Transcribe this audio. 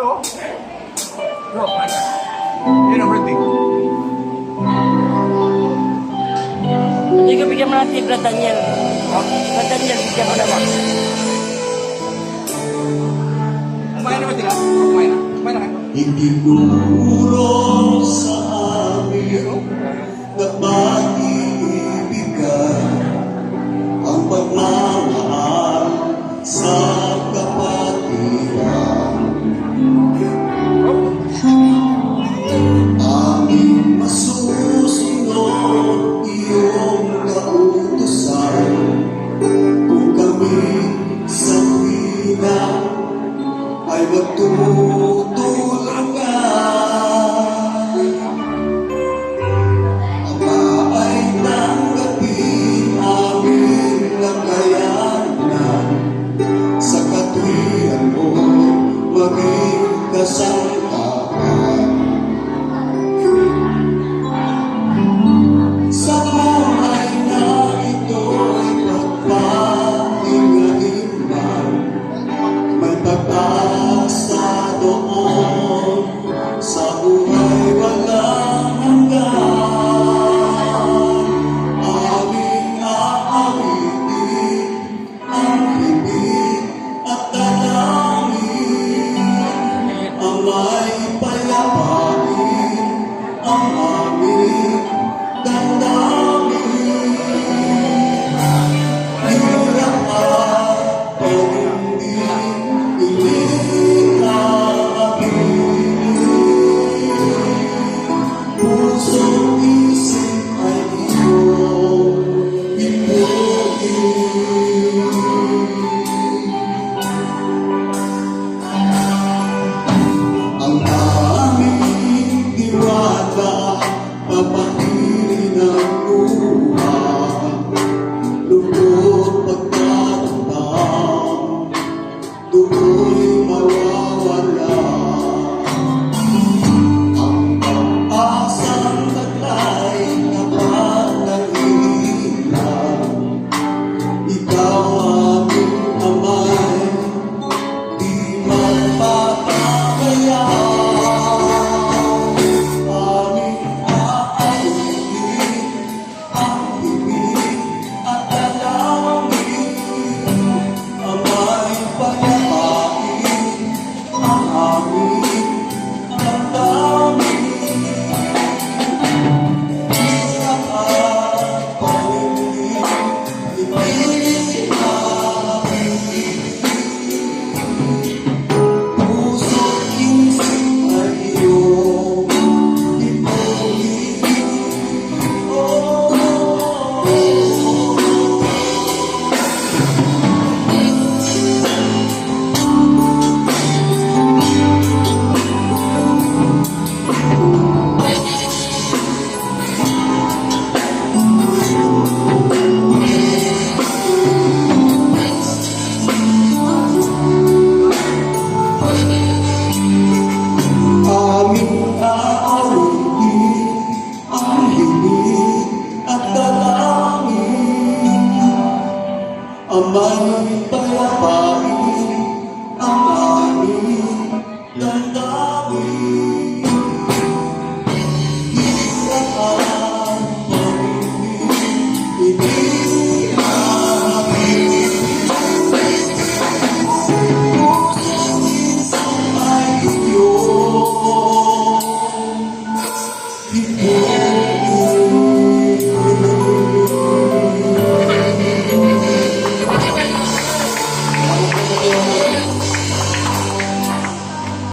oh. Bro, ano? Yun ang breathing. Hindi ko bigyan mo natin Brad Daniel. Brad Daniel, bigyan mo naman. Kumain na ba sila? Kumain na? Kumain na kayo? Itinuro sa amin na pag-ibigan ang pagmamahal sa kapatiran. Aming masusunod iyong kautusan kung kami sa pina ay magtutulungan. Ama ay tanggapin aming nakayanan sa katwiran mo maging kasangkapan. Sa buhay na ito'y pagpahingahin man, may pag-asa doon sa buhay walang hanggan. Aming aawitin ang himig at dalangin, ang may payapain ang aming damdamin. Hirap at pag-ibig puso't isip ay iyong ipuin. Ang aming diwata, papakirin ang luha, lubog pagtatamtam, tuloy mawawala. Ang pag-asang taglay kapag nahihilang, ikaw aming amay, di magpapakaya. Aming aawitin ang himig at dalangin, ang may payapain ang aming